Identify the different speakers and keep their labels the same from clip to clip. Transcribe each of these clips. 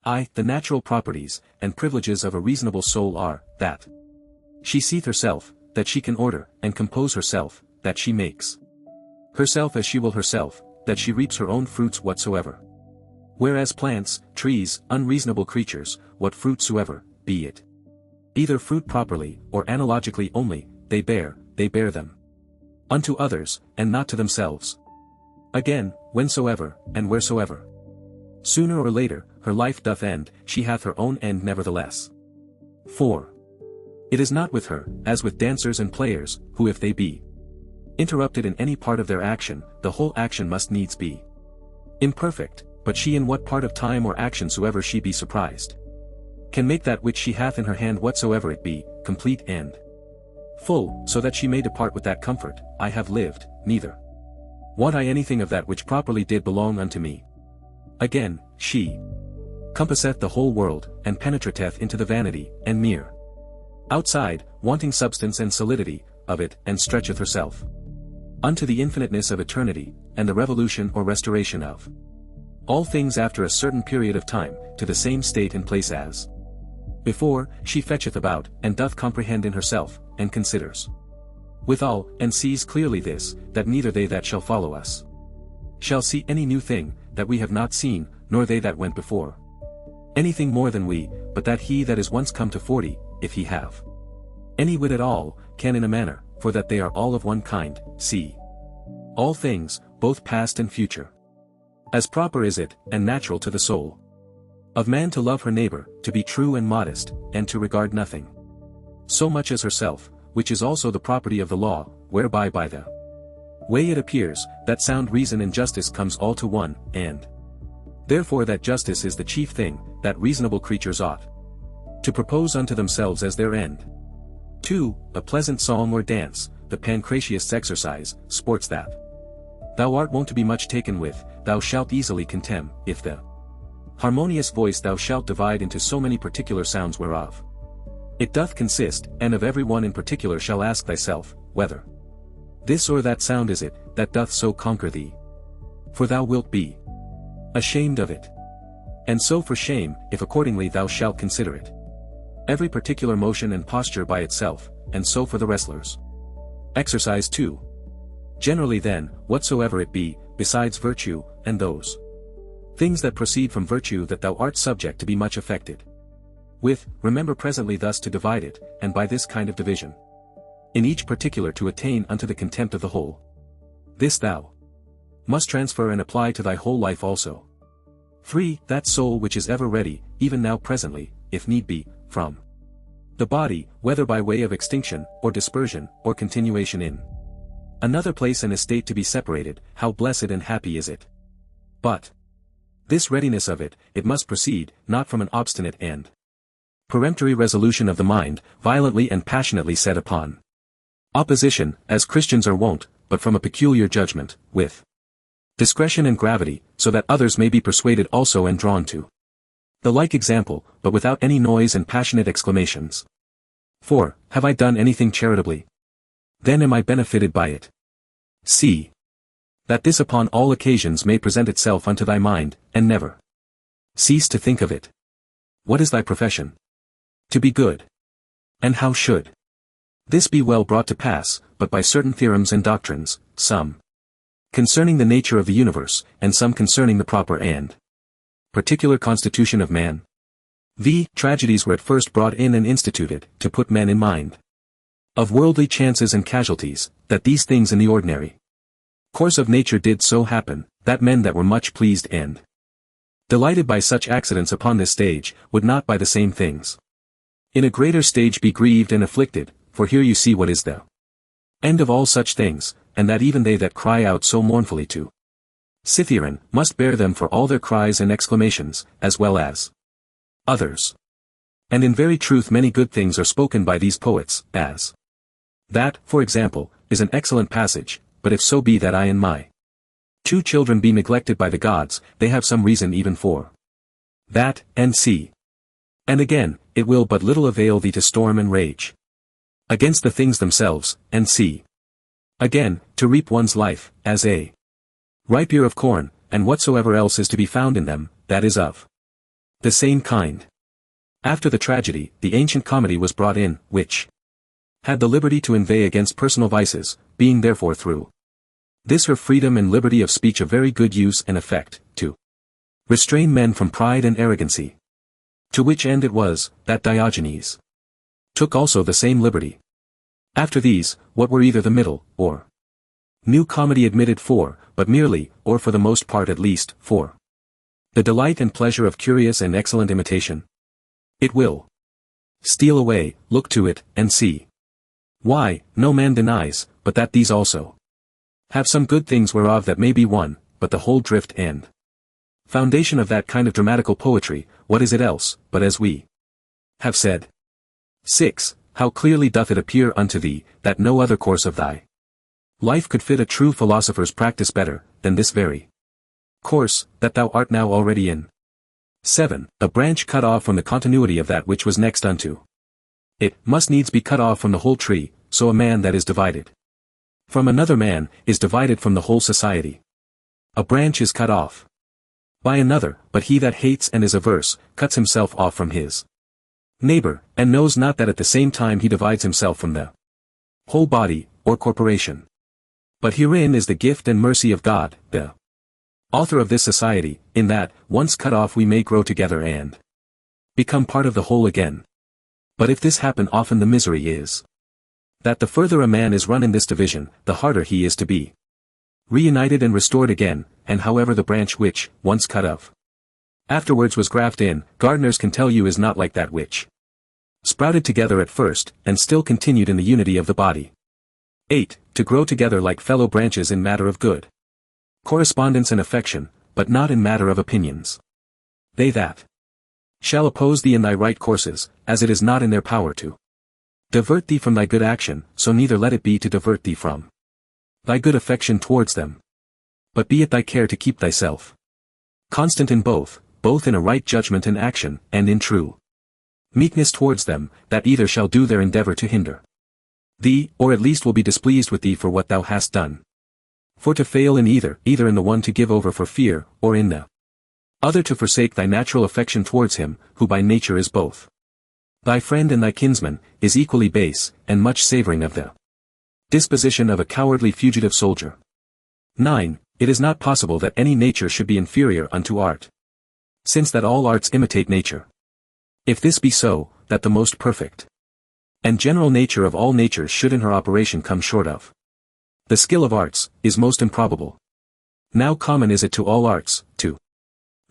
Speaker 1: The natural properties, and privileges of a reasonable soul are, that she seeth herself, that she can order, and compose herself, that she makes herself as she will herself, that she reaps her own fruits whatsoever. Whereas plants, trees, unreasonable creatures, what fruit soever, be it either fruit properly, or analogically only, they bear them unto others, and not to themselves. Again, whensoever, and wheresoever sooner or later, her life doth end, she hath her own end nevertheless. 4. It is not with her, as with dancers and players, who if they be interrupted in any part of their action, the whole action must needs be imperfect, but she in what part of time or action soever she be surprised, can make that which she hath in her hand whatsoever it be, complete and full, so that she may depart with that comfort, I have lived, neither want I anything of that which properly did belong unto me. Again, she compasseth the whole world, and penetrateth into the vanity, and mere outside, wanting substance and solidity, of it, and stretcheth herself unto the infiniteness of eternity, and the revolution or restoration of all things after a certain period of time, to the same state and place as before, she fetcheth about, and doth comprehend in herself, and considers withal, and sees clearly this, that neither they that shall follow us shall see any new thing, that we have not seen, nor they that went before anything more than we, but that he that is once come to 40, if he have any wit at all, can in a manner, for that they are all of one kind, see all things, both past and future. As proper is it, and natural to the soul of man to love her neighbor, to be true and modest, and to regard nothing so much as herself, which is also the property of the law, whereby by the way it appears, that sound reason and justice comes all to one, and therefore that justice is the chief thing, that reasonable creatures ought to propose unto themselves as their end. 2. A pleasant song or dance, the Pancratiust's exercise, sports that thou art wont to be much taken with, thou shalt easily contemn, if the harmonious voice thou shalt divide into so many particular sounds whereof it doth consist, and of every one in particular shall ask thyself, whether this or that sound is it, that doth so conquer thee. For thou wilt be ashamed of it. And so for shame, if accordingly thou shalt consider it every particular motion and posture by itself, and so for the wrestlers. Exercise 2. Generally then, whatsoever it be, besides virtue, and those things that proceed from virtue that thou art subject to be much affected with, remember presently thus to divide it, and by this kind of division in each particular to attain unto the contempt of the whole. This thou must transfer and apply to thy whole life also. 3. That soul which is ever ready, even now presently, if need be, from the body, whether by way of extinction, or dispersion, or continuation in another place and estate to be separated, how blessed and happy is it! But this readiness of it, it must proceed, not from an obstinate and peremptory resolution of the mind, violently and passionately set upon opposition, as Christians are wont, but from a peculiar judgment, with discretion and gravity, so that others may be persuaded also and drawn to the like example, but without any noise and passionate exclamations. 4. Have I done anything charitably? Then am I benefited by it. See that this upon all occasions may present itself unto thy mind, and never cease to think of it. What is thy profession? To be good. And how should this be well brought to pass, but by certain theorems and doctrines, some concerning the nature of the universe, and some concerning the proper and particular constitution of man? Tragedies were at first brought in and instituted, to put men in mind of worldly chances and casualties, that these things in the ordinary course of nature did so happen, that men that were much pleased and delighted by such accidents upon this stage, would not by the same things in a greater stage be grieved and afflicted, for here you see what is the end of all such things, and that even they that cry out so mournfully to Cytheron, must bear them for all their cries and exclamations, as well as others. And in very truth many good things are spoken by these poets, as that, for example, is an excellent passage, but if so be that I and my 2 children be neglected by the gods, they have some reason even for that, and see. And again, it will but little avail thee to storm and rage against the things themselves, and see. Again, to reap one's life, as a ripe ear of corn, and whatsoever else is to be found in them, that is of The same kind. After the tragedy, the ancient comedy was brought in, which had the liberty to inveigh against personal vices, being therefore through this her freedom and liberty of speech of very good use and effect, to restrain men from pride and arrogancy. To which end it was, that Diogenes took also the same liberty. After these, what were either the middle, or new comedy admitted for, but merely, or for the most part at least, for the delight and pleasure of curious and excellent imitation. It will steal away, look to it, and see. Why, no man denies, but that these also have some good things whereof that may be one, but the whole drift and foundation of that kind of dramatical poetry, what is it else, but as we have said. 6. How clearly doth it appear unto thee, that no other course of thy life could fit a true philosopher's practice better, than this very course, that thou art now already in. 7. A branch cut off from the continuity of that which was next unto it, must needs be cut off from the whole tree, so a man that is divided from another man, is divided from the whole society. A branch is cut off by another, but he that hates and is averse, cuts himself off from his neighbor, and knows not that at the same time he divides himself from the whole body, or corporation. But herein is the gift and mercy of God, the author of this society, in that, once cut off we may grow together and become part of the whole again. But if this happen often the misery is that the further a man is run in this division, the harder he is to be reunited and restored again, and however the branch which, once cut off, afterwards was grafted in, gardeners can tell you is not like that which sprouted together at first, and still continued in the unity of the body. 8. To grow together like fellow branches in matter of good correspondence and affection, but not in matter of opinions. They that shall oppose thee in thy right courses, as it is not in their power to divert thee from thy good action, so neither let it be to divert thee from thy good affection towards them. But be it thy care to keep thyself constant in both in a right judgment and action, and in true meekness towards them, that either shall do their endeavor to hinder thee, or at least will be displeased with thee for what thou hast done. For to fail in either in the one to give over for fear, or in the other to forsake thy natural affection towards him, who by nature is both thy friend and thy kinsman, is equally base, and much savoring of the disposition of a cowardly fugitive soldier. 9. It is not possible that any nature should be inferior unto art, since that all arts imitate nature. If this be so, that the most perfect and general nature of all natures should in her operation come short of the skill of arts, is most improbable. Now common is it to all arts, to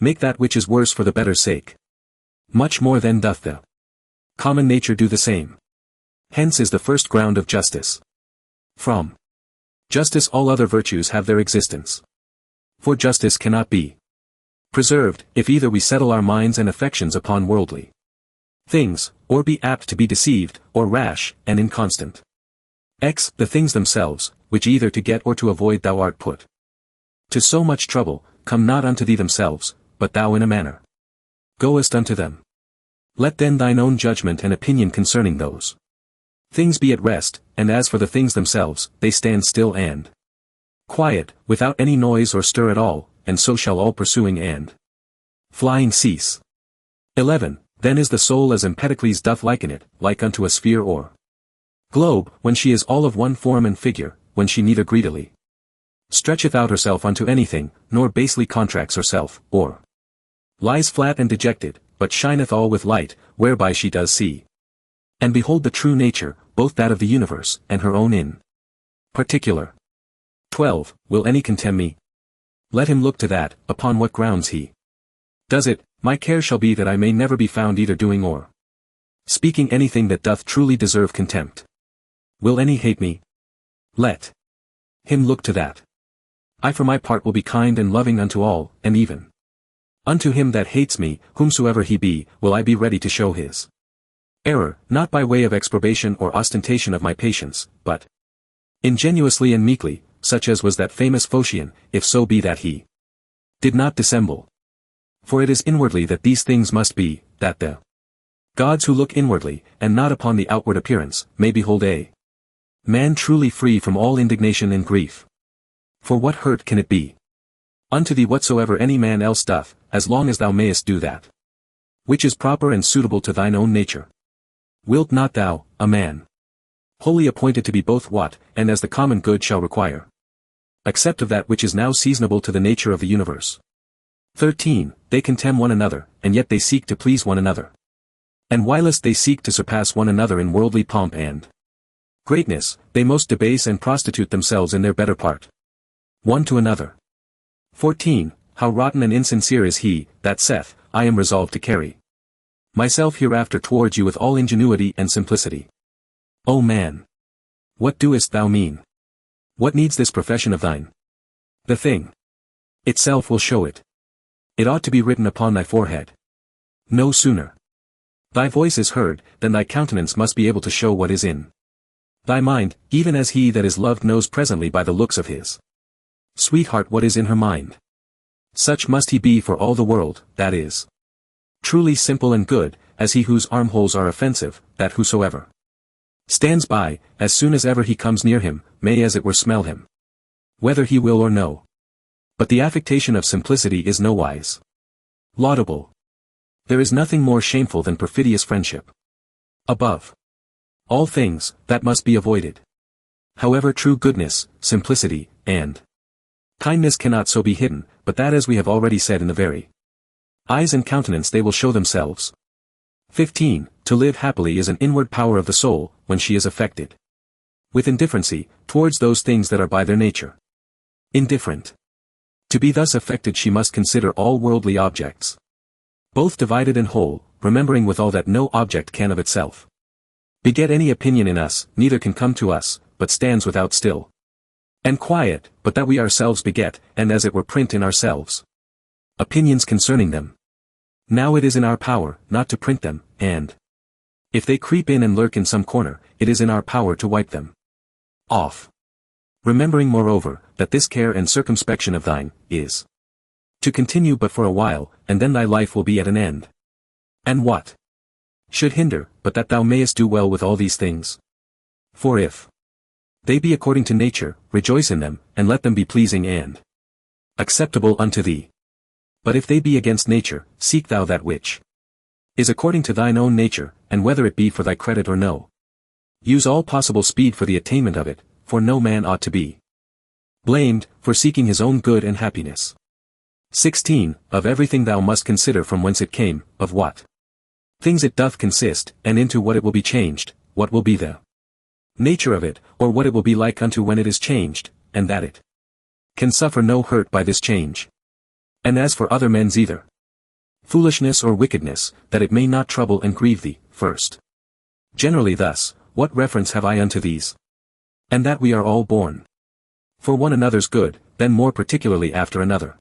Speaker 1: make that which is worse for the better sake. Much more then doth the common nature do the same. Hence is the first ground of justice. From justice all other virtues have their existence. For justice cannot be preserved, if either we settle our minds and affections upon worldly things, or be apt to be deceived, or rash, and inconstant. The things themselves, which either to get or to avoid thou art put to so much trouble, come not unto thee themselves, but thou in a manner goest unto them. Let then thine own judgment and opinion concerning those things be at rest, and as for the things themselves, they stand still and quiet, without any noise or stir at all, and so shall all pursuing and flying cease. 11. Then is the soul as Empedocles doth liken it, like unto a sphere or globe, when she is all of one form and figure, when she neither greedily stretcheth out herself unto anything, nor basely contracts herself, or lies flat and dejected, but shineth all with light, whereby she does see and behold the true nature, both that of the universe, and her own in particular. 12. Will any contemn me? Let him look to that, upon what grounds he does it. My care shall be that I may never be found either doing or speaking anything that doth truly deserve contempt. Will any hate me? Let him look to that. I for my part will be kind and loving unto all, and even unto him that hates me, whomsoever he be, will I be ready to show his error, not by way of exprobation or ostentation of my patience, but ingenuously and meekly, such as was that famous Phocion, if so be that he did not dissemble. For it is inwardly that these things must be, that the gods who look inwardly, and not upon the outward appearance, may behold a man truly free from all indignation and grief. For what hurt can it be unto thee whatsoever any man else doth, as long as thou mayest do that which is proper and suitable to thine own nature. Wilt not thou, a man, wholly appointed to be both what, and as the common good shall require, accept of that which is now seasonable to the nature of the universe? 13. They contemn one another, and yet they seek to please one another. And whilst they seek to surpass one another in worldly pomp and greatness, they most debase and prostitute themselves in their better part, one to another. 14. How rotten and insincere is he, that saith, I am resolved to carry myself hereafter towards you with all ingenuity and simplicity. O man! What doest thou mean? What needs this profession of thine? The thing itself will show it. It ought to be written upon thy forehead. No sooner thy voice is heard, than thy countenance must be able to show what is in thy mind, even as he that is loved knows presently by the looks of his sweetheart what is in her mind. Such must he be for all the world, that is truly simple and good, as he whose armholes are offensive, that whosoever stands by, as soon as ever he comes near him, may as it were smell him, whether he will or no. But the affectation of simplicity is nowise laudable. There is nothing more shameful than perfidious friendship. Above all things, that must be avoided. However true goodness, simplicity, and kindness cannot so be hidden, but that as we have already said in the very eyes and countenance they will show themselves. 15. To live happily is an inward power of the soul, when she is affected with indifferency, towards those things that are by their nature indifferent. To be thus affected she must consider all worldly objects, both divided and whole, remembering withal that no object can of itself beget any opinion in us, neither can come to us, but stands without still and quiet, but that we ourselves beget, and as it were print in ourselves opinions concerning them. Now it is in our power, not to print them, and if they creep in and lurk in some corner, it is in our power to wipe them off. Remembering moreover, that this care and circumspection of thine, is to continue but for a while, and then thy life will be at an end. And what should hinder, but that thou mayest do well with all these things? For if they be according to nature, rejoice in them, and let them be pleasing and acceptable unto thee. But if they be against nature, seek thou that which is according to thine own nature, and whether it be for thy credit or no, use all possible speed for the attainment of it, for no man ought to be blamed for seeking his own good and happiness. 16. Of everything thou must consider from whence it came, of what things it doth consist, and into what it will be changed, what will be the nature of it, or what it will be like unto when it is changed, and that it can suffer no hurt by this change. And as for other men's either foolishness or wickedness, that it may not trouble and grieve thee, first. Generally thus, what reference have I unto these? And that we are all born for one another's good, then more particularly after another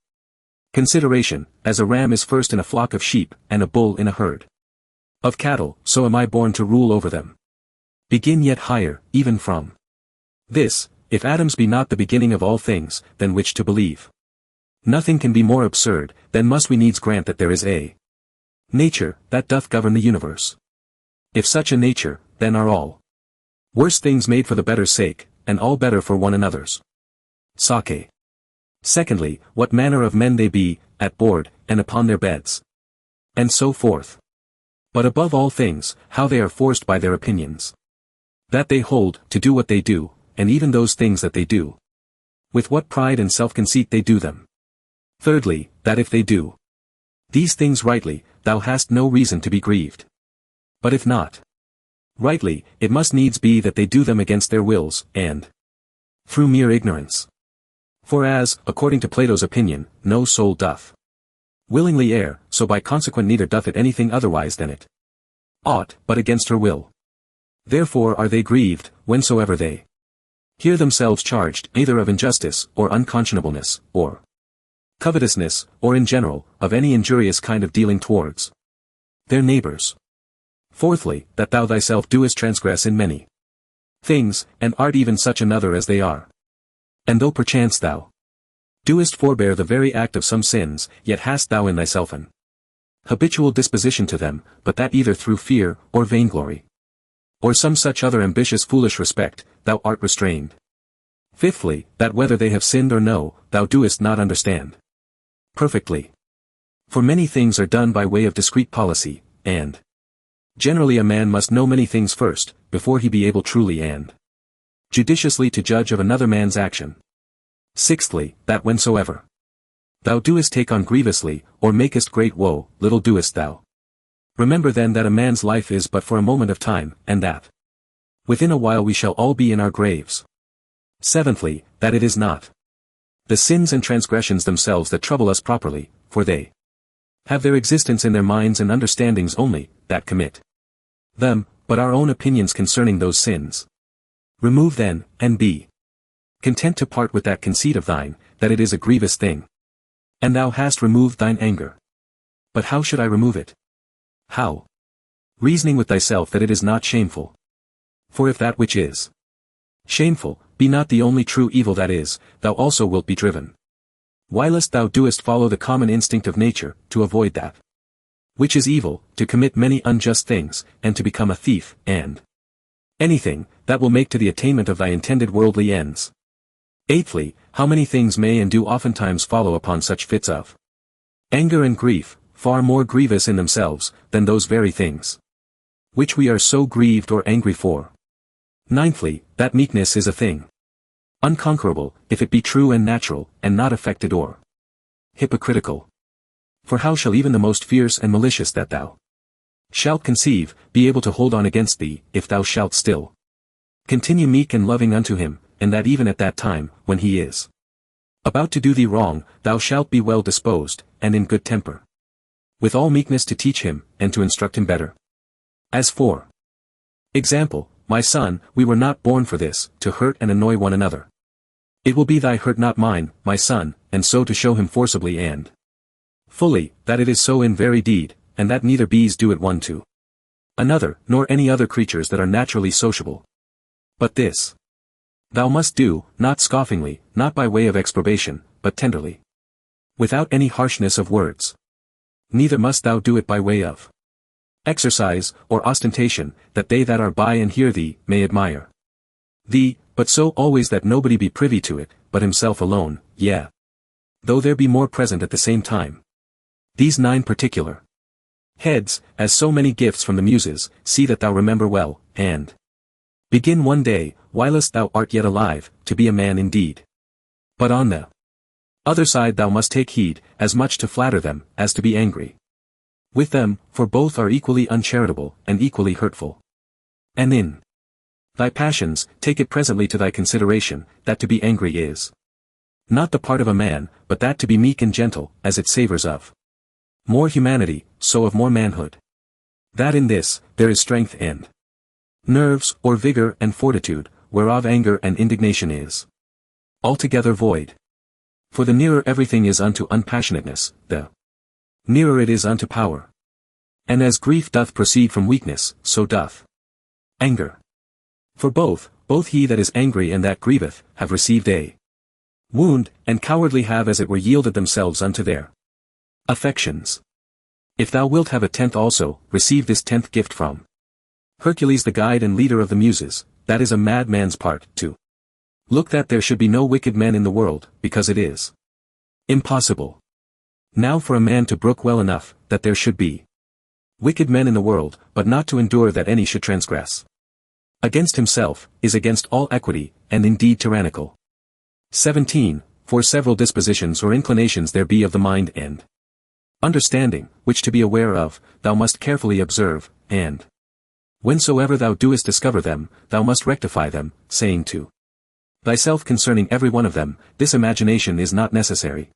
Speaker 1: consideration, as a ram is first in a flock of sheep, and a bull in a herd of cattle, so am I born to rule over them. Begin yet higher, even from this, if atoms be not the beginning of all things, then which to believe? Nothing can be more absurd, then must we needs grant that there is a nature, that doth govern the universe. If such a nature, then are all worse things made for the better sake, and all better for one another's sake. Secondly, what manner of men they be, at board, and upon their beds, and so forth. But above all things, how they are forced by their opinions that they hold, to do what they do, and even those things that they do, with what pride and self-conceit they do them. Thirdly, that if they do these things rightly, thou hast no reason to be grieved. But if not rightly, it must needs be that they do them against their wills, and through mere ignorance. For as, according to Plato's opinion, no soul doth willingly err, so by consequent neither doth it anything otherwise than it ought, but against her will. Therefore are they grieved, whensoever they hear themselves charged, either of injustice, or unconscionableness, or covetousness, or in general, of any injurious kind of dealing towards their neighbors. Fourthly, that thou thyself doest transgress in many things, and art even such another as they are. And though perchance thou doest forbear the very act of some sins, yet hast thou in thyself an habitual disposition to them, but that either through fear, or vainglory, or some such other ambitious foolish respect, thou art restrained. Fifthly, that whether they have sinned or no, thou doest not understand perfectly For many things are done by way of discreet policy, and generally a man must know many things first, before he be able truly and judiciously to judge of another man's action. Sixthly, that whensoever thou doest take on grievously, or makest great woe, little doest thou. Remember then that a man's life is but for a moment of time, and that within a while we shall all be in our graves. Seventhly, that it is not the sins and transgressions themselves that trouble us properly, for they have their existence in their minds and understandings only, that commit them, but our own opinions concerning those sins. Remove then, and be content to part with that conceit of thine, that it is a grievous thing. And thou hast removed thine anger. But how should I remove it? How? Reasoning with thyself that it is not shameful. For if that which is shameful be not the only true evil that is, thou also wilt be driven, whilst thou doest follow the common instinct of nature, to avoid that which is evil, to commit many unjust things, and to become a thief, and anything that will make to the attainment of thy intended worldly ends. Eighthly, how many things may and do oftentimes follow upon such fits of anger and grief, far more grievous in themselves, than those very things which we are so grieved or angry for. Ninthly, that meekness is a thing unconquerable, if it be true and natural, and not affected or hypocritical. For how shall even the most fierce and malicious that thou shalt conceive, be able to hold on against thee, if thou shalt still continue meek and loving unto him, and that even at that time, when he is about to do thee wrong, thou shalt be well disposed, and in good temper, with all meekness to teach him, and to instruct him better. As for example, my son, we were not born for this, to hurt and annoy one another. It will be thy hurt not mine, my son, and so to show him forcibly and fully, that it is so in very deed, and that neither bees do it one to another, nor any other creatures that are naturally sociable. But this thou must do, not scoffingly, not by way of exprobation, but tenderly, without any harshness of words. Neither must thou do it by way of exercise, or ostentation, that they that are by and hear thee, may admire thee, but so always that nobody be privy to it, but himself alone, yea, though there be more present at the same time. These 9 particular heads, as so many gifts from the Muses, see that thou remember well, and begin one day, whilst thou art yet alive, to be a man indeed. But on the other side thou must take heed, as much to flatter them, as to be angry with them, for both are equally uncharitable, and equally hurtful. And in thy passions, take it presently to thy consideration, that to be angry is not the part of a man, but that to be meek and gentle, as it savours of more humanity, so of more manhood. That in this, there is strength and nerves, or vigor and fortitude, whereof anger and indignation is altogether void. For the nearer everything is unto unpassionateness, the nearer it is unto power. And as grief doth proceed from weakness, so doth anger. For both he that is angry and that grieveth, have received a wound, and cowardly have as it were yielded themselves unto their affections. If thou wilt have a 10th also, receive this 10th gift from Hercules the guide and leader of the Muses, that is a madman's part, to look that there should be no wicked men in the world, because it is impossible now for a man to brook well enough, that there should be wicked men in the world, but not to endure that any should transgress against himself, is against all equity, and indeed tyrannical. 17. For several dispositions or inclinations there be of the mind and understanding, which to be aware of, thou must carefully observe, and whensoever thou doest discover them, thou must rectify them, saying to thyself concerning every one of them, this imagination is not necessary.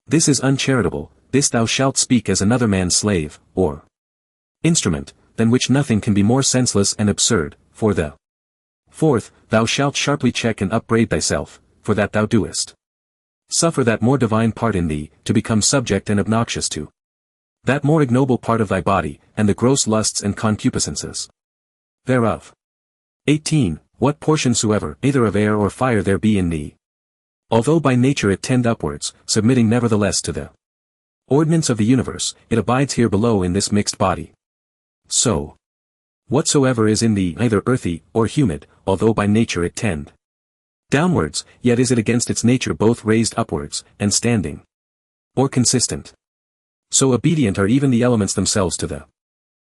Speaker 1: This is uncharitable, this thou shalt speak as another man's slave, or instrument, than which nothing can be more senseless and absurd. For the 4th, thou shalt sharply check and upbraid thyself, for that thou doest suffer that more divine part in thee, to become subject and obnoxious to that more ignoble part of thy body, and the gross lusts and concupiscences thereof. 18. What portion soever, either of air or fire there be in thee, although by nature it tend upwards, submitting nevertheless to the ordinance of the universe, it abides here below in this mixed body. So whatsoever is in thee either earthy, or humid, although by nature it tend downwards, yet is it against its nature both raised upwards, and standing, or consistent. So obedient are even the elements themselves to the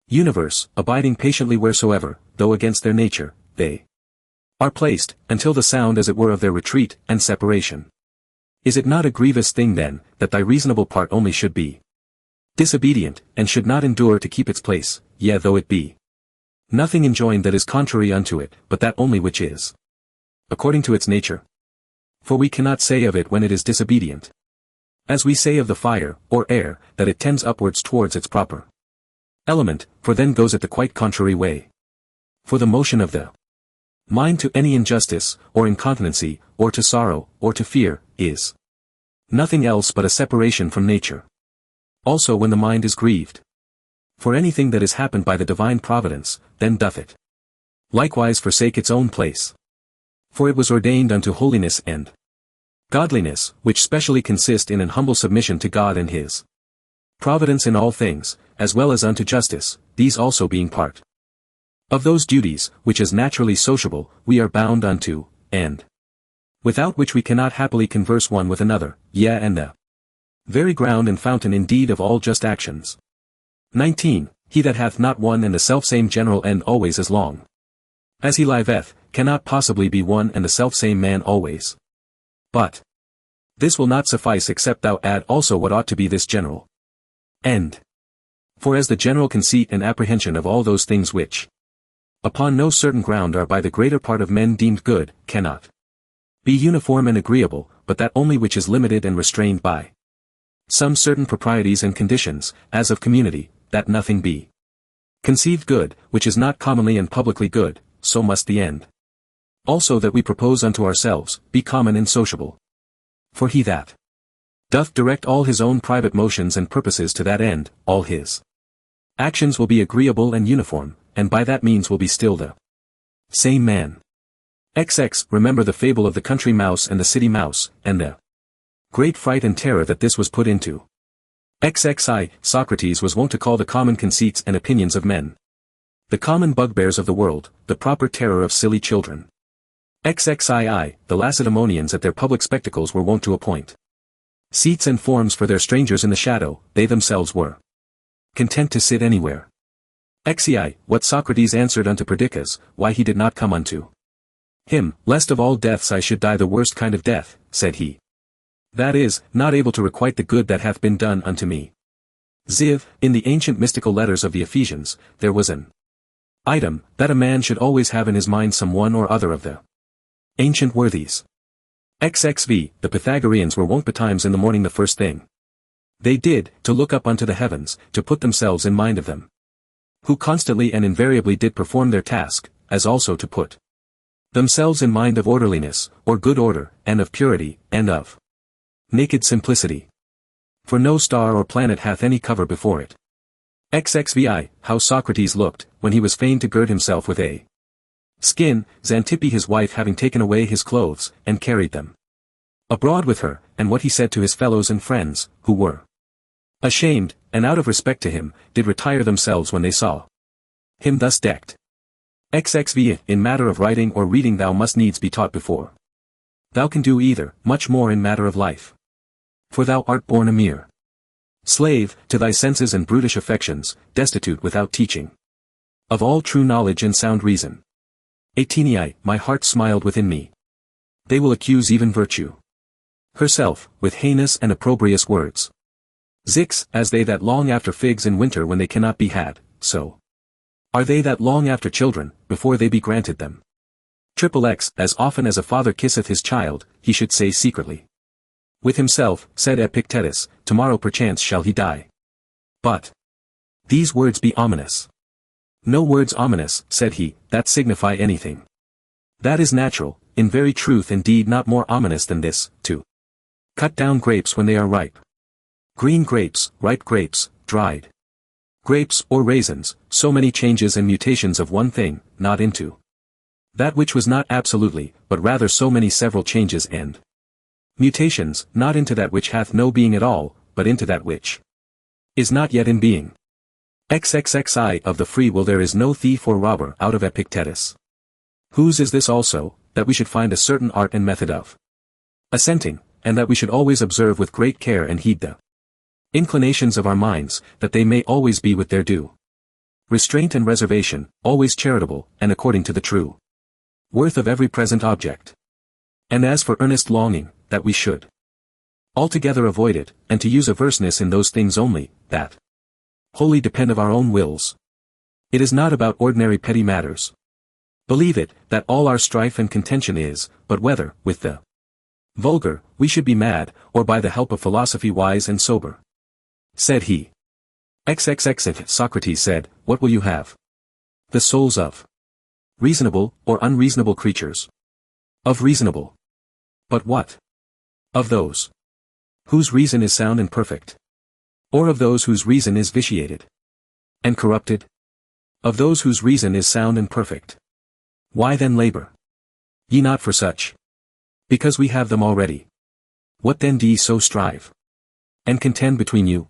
Speaker 1: universe, abiding patiently wheresoever, though against their nature, they are placed, until the sound as it were of their retreat and separation. Is it not a grievous thing then, that thy reasonable part only should be disobedient, and should not endure to keep its place, yea though it be nothing enjoined that is contrary unto it, but that only which is according to its nature? For we cannot say of it when it is disobedient, as we say of the fire, or air, that it tends upwards towards its proper element, for then goes it the quite contrary way. For the motion of the mind to any injustice, or incontinency, or to sorrow, or to fear, is nothing else but a separation from nature. Also when the mind is grieved for anything that is happened by the divine providence, then doth it likewise forsake its own place. For it was ordained unto holiness and godliness, which specially consist in an humble submission to God and his providence in all things, as well as unto justice, these also being part of those duties, which as naturally sociable, we are bound unto, and without which we cannot happily converse one with another, yea and the very ground and fountain indeed of all just actions. 19. He that hath not one and the selfsame general end always as long as he liveth, cannot possibly be one and the selfsame man always. But this will not suffice except thou add also what ought to be this general end. For as the general conceit and apprehension of all those things which upon no certain ground are by the greater part of men deemed good, cannot be uniform and agreeable, but that only which is limited and restrained by some certain proprieties and conditions, as of community, that nothing be conceived good, which is not commonly and publicly good, so must the end also that we propose unto ourselves, be common and sociable. For he that doth direct all his own private motions and purposes to that end, all his actions will be agreeable and uniform, and by that means will be still the same man. XX. Remember the fable of the country mouse and the city mouse, and the great fright and terror that this was put into. XXI. Socrates was wont to call the common conceits and opinions of men the common bugbears of the world, the proper terror of silly children. XXII. The Lacedaemonians at their public spectacles were wont to appoint seats and forms for their strangers in the shadow, they themselves were content to sit anywhere. XVIII. What Socrates answered unto Perdiccas, why he did not come unto him, lest of all deaths I should die the worst kind of death, said he. That is, not able to requite the good that hath been done unto me. XIV. In the ancient mystical letters of the Ephesians, there was an item, that a man should always have in his mind some one or other of the ancient worthies. XXV. The Pythagoreans were wont betimes in the morning the first thing they did, to look up unto the heavens, to put themselves in mind of them, who constantly and invariably did perform their task, as also to put themselves in mind of orderliness, or good order, and of purity, and of naked simplicity. For no star or planet hath any cover before it. XXVI. How Socrates looked, when he was fain to gird himself with a skin, Xantippe his wife having taken away his clothes, and carried them abroad with her, and what he said to his fellows and friends, who were ashamed, and out of respect to him, did retire themselves when they saw him thus decked. XXV. In matter of writing or reading thou must needs be taught before thou can do either, much more in matter of life. For thou art born a mere slave, to thy senses and brutish affections, destitute without teaching of all true knowledge and sound reason. XVIII. My heart smiled within me. They will accuse even virtue herself, with heinous and opprobrious words. XX. As they that long after figs in winter when they cannot be had, so are they that long after children, before they be granted them. XXX. As often as a father kisseth his child, he should say secretly with himself, said Epictetus, tomorrow perchance shall he die. But these words be ominous. No words ominous, said he, that signify anything. That is natural, in very truth indeed not more ominous than this, to cut down grapes when they are ripe. Green grapes, ripe grapes, dried grapes or raisins, so many changes and mutations of one thing, not into that which was not absolutely, but rather so many several changes and mutations, not into that which hath no being at all, but into that which is not yet in being. XXXI. Of the free will there is no thief or robber out of Epictetus. Whose is this also, that we should find a certain art and method of assenting, and that we should always observe with great care and heed the Inclinations of our minds, that they may always be with their due restraint and reservation, always charitable, and according to the true worth of every present object. And as for earnest longing, that we should altogether avoid it, and to use averseness in those things only, that wholly depend of our own wills. It is not about ordinary petty matters. Believe it, that all our strife and contention is, but whether, with the vulgar, we should be mad, or by the help of philosophy wise and sober. Said he. XXXI. Socrates said, what will you have? The souls of reasonable, or unreasonable creatures? Of reasonable. But what? Of those whose reason is sound and perfect? Or of those whose reason is vitiated and corrupted? Of those whose reason is sound and perfect. Why then labor ye not for such? Because we have them already. What then do ye so strive and contend between you?